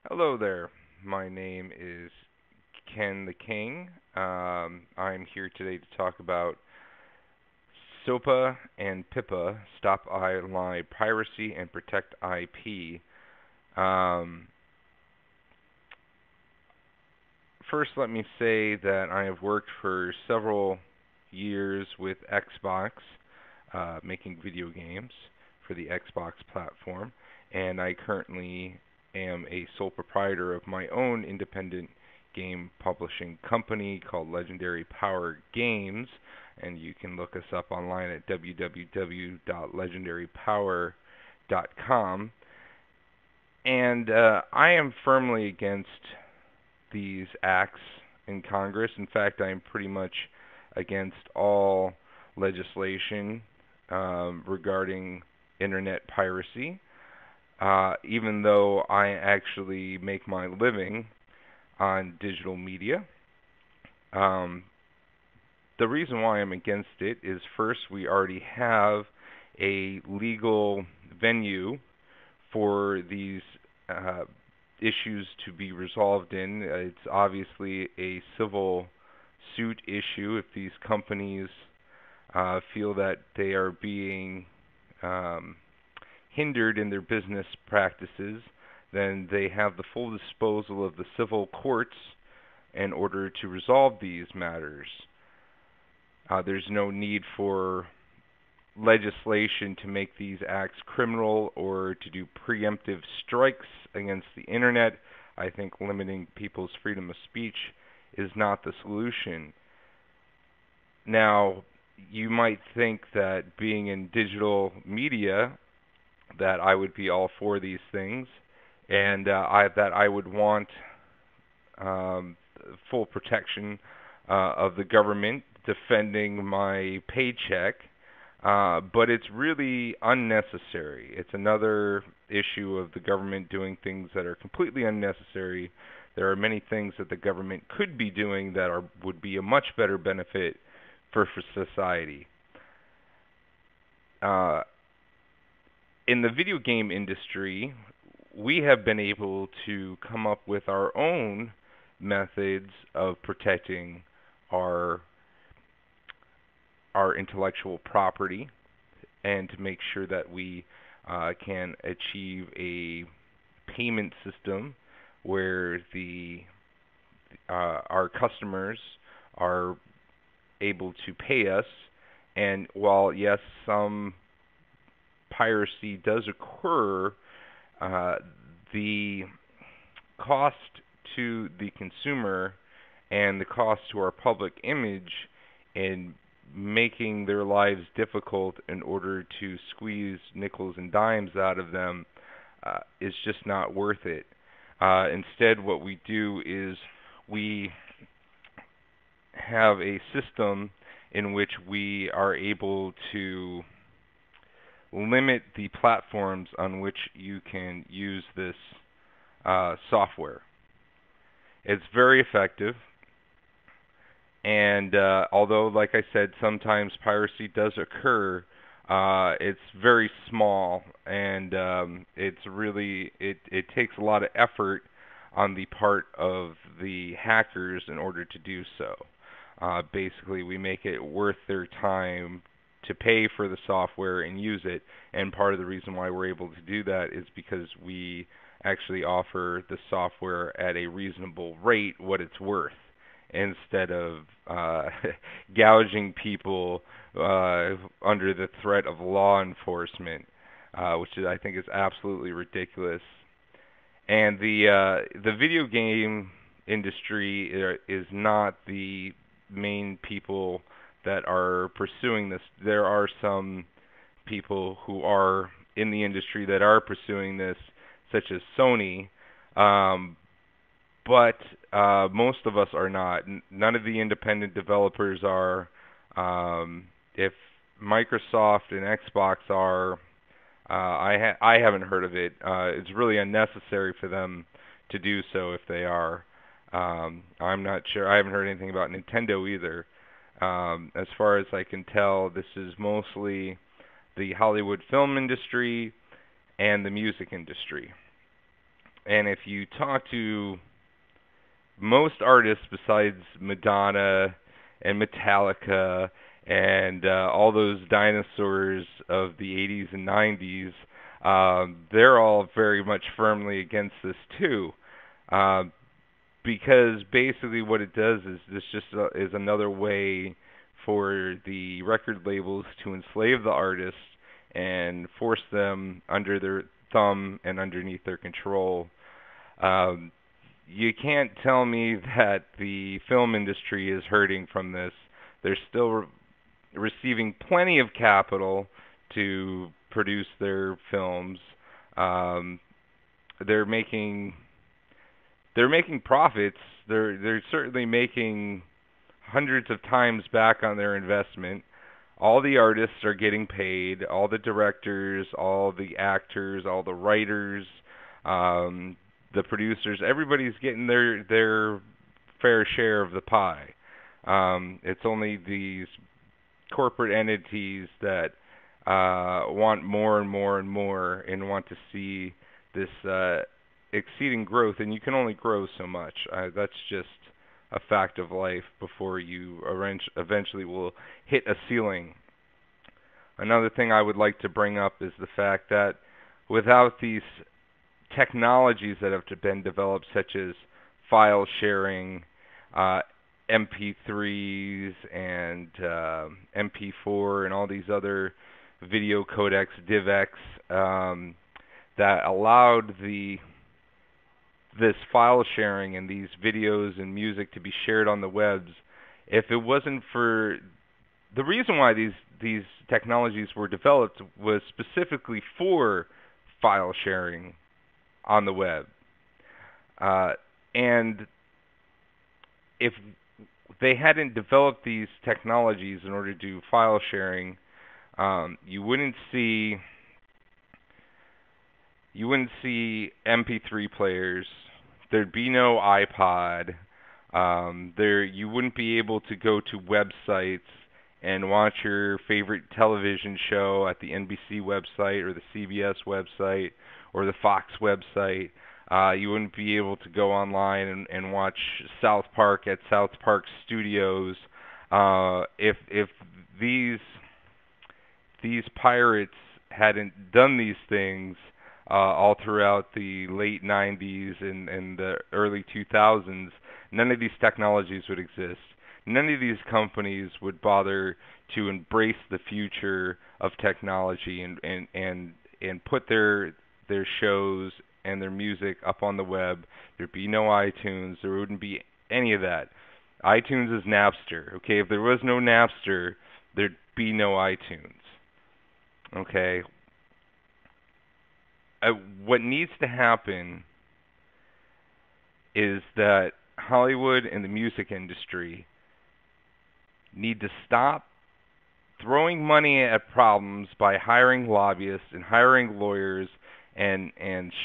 Hello there. My name is Ken the King. I'm here today to talk about SOPA and PIPA, Stop Online Piracy and Protect IP. Um, First, let me say that I have worked for several years with Xbox, making video games for the Xbox platform, and I currently am a sole proprietor of my own independent game publishing company called Legendary Power Games, and you can look us up online at www.legendarypower.com. And I am firmly against these acts in Congress. In fact, I am pretty much against all legislation regarding internet piracy, even though I actually make my living on digital media. Um, the reason why I'm against it is first, we already have a legal venue for these uh, issues to be resolved in. It's obviously a civil suit issue if these companies feel that they are being um, hindered in their business practices, then they have the full disposal of the civil courts in order to resolve these matters. There's no need for legislation to make these acts criminal or to do preemptive strikes against the internet. I think limiting people's freedom of speech is not the solution. Now, you might think that being in digital media, that I would be all for these things, and that I would want um, full protection of the government defending my paycheck. But it's really unnecessary. It's another issue of the government doing things that are completely unnecessary. There are many things that the government could be doing that would be a much better benefit for society. Uh, in the video game industry, we have been able to come up with our own methods of protecting our our intellectual property and to make sure that we can achieve a payment system where our customers are able to pay us. And while yes, some piracy does occur, uh, the cost to the consumer and the cost to our public image in making their lives difficult in order to squeeze nickels and dimes out of them is just not worth it. Instead, what we do is we have a system in which we are able to limit the platforms on which you can use this software. It's very effective. And although, like I said, sometimes piracy does occur, it's very small, and it takes a lot of effort on the part of the hackers in order to do so. Basically, we make it worth their time to pay for the software and use it, and part of the reason why we're able to do that is because we actually offer the software at a reasonable rate what it's worth, instead of gouging people under the threat of law enforcement, I think is absolutely ridiculous. And the video game industry is not the main people that are pursuing this. There are some people who are in the industry that are pursuing this, such as Sony. But most of us are not. None of the independent developers are. If Microsoft and Xbox are, I haven't heard of it. It's really unnecessary for them to do so if they are. I'm not sure. I haven't heard anything about Nintendo either. As far as I can tell, this is mostly the Hollywood film industry and the music industry. And if you talk to most artists besides Madonna and Metallica and all those dinosaurs of the 80s and 90s, they're all very much firmly against this too. Uh, because basically what it does is this just is another way for the record labels to enslave the artists and force them under their thumb and underneath their control. Um, you can't tell me that the film industry is hurting from this. They're still receiving plenty of capital to produce their films. Um, they're making profits. They're certainly making hundreds of times back on their investment. All the artists are getting paid, all the directors, all the actors, all the writers, um, the producers, everybody's getting their fair share of the pie. It's only these corporate entities that want more and more and more and want to see this exceeding growth, and you can only grow so much. That's just a fact of life before you eventually will hit a ceiling. Another thing I would like to bring up is the fact that without these technologies that have been developed, such as file sharing, MP3s, and MP4, and all these other video codecs, DivX, that allowed this file sharing and these videos and music to be shared on the webs. If it wasn't for the reason why these technologies were developed was specifically for file sharing on the web. And if they hadn't developed these technologies in order to do file sharing, you wouldn't see MP3 players. There'd be no iPod. You wouldn't be able to go to websites and watch your favorite television show at the NBC website or the CBS website or the Fox website. You wouldn't be able to go online and watch South Park at South Park Studios. If these pirates hadn't done these things all throughout the late 90s and the early 2000s, none of these technologies would exist. None of these companies would bother to embrace the future of technology and put their shows and their music up on the web. There'd be no iTunes. There wouldn't be any of that. iTunes is Napster. Okay, if there was no Napster, there'd be no iTunes. Okay. What needs to happen is that Hollywood and the music industry need to stop throwing money at problems by hiring lobbyists and hiring lawyers and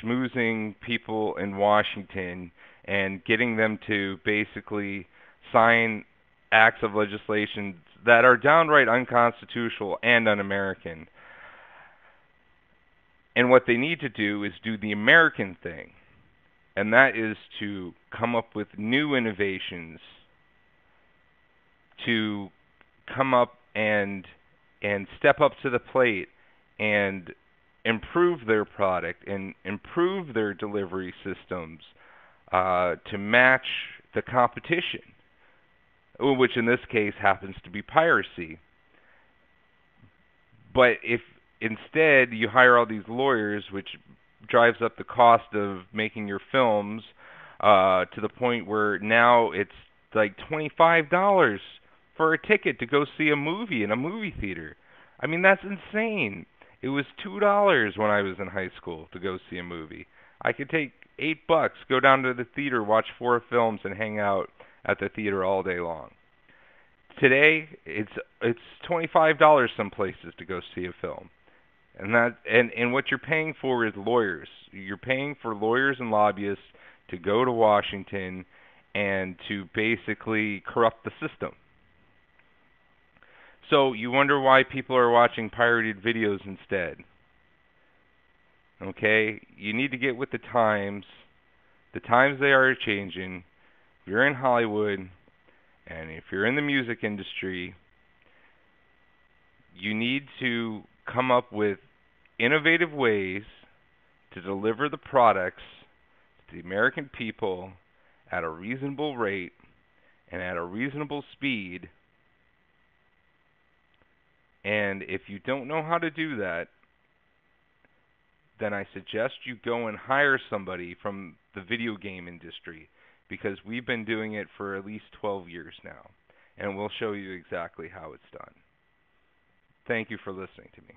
schmoozing people in Washington and getting them to basically sign acts of legislation that are downright unconstitutional and un-American. And what they need to do is do the American thing, and that is to come up with new innovations, to come up and step up to the plate and improve their product and improve their delivery systems to match the competition, which in this case happens to be piracy. But if instead you hire all these lawyers, which drives up the cost of making your films to the point where now it's like $25 for a ticket to go see a movie in a movie theater. I mean, that's insane. It was $2 when I was in high school to go see a movie. I could take $8, go down to the theater, watch 4 films, and hang out at the theater all day long. Today, it's $25 some places to go see a film. And what you're paying for is lawyers. You're paying for lawyers and lobbyists to go to Washington and to basically corrupt the system. So you wonder why people are watching pirated videos instead. Okay? You need to get with the times The times they are changing. If you're in Hollywood and if you're in the music industry, you need to come up with innovative ways to deliver the products to the American people at a reasonable rate and at a reasonable speed. And if you don't know how to do that, then I suggest you go and hire somebody from the video game industry, because we've been doing it for at least 12 years now, and we'll show you exactly how it's done. Thank you for listening to me.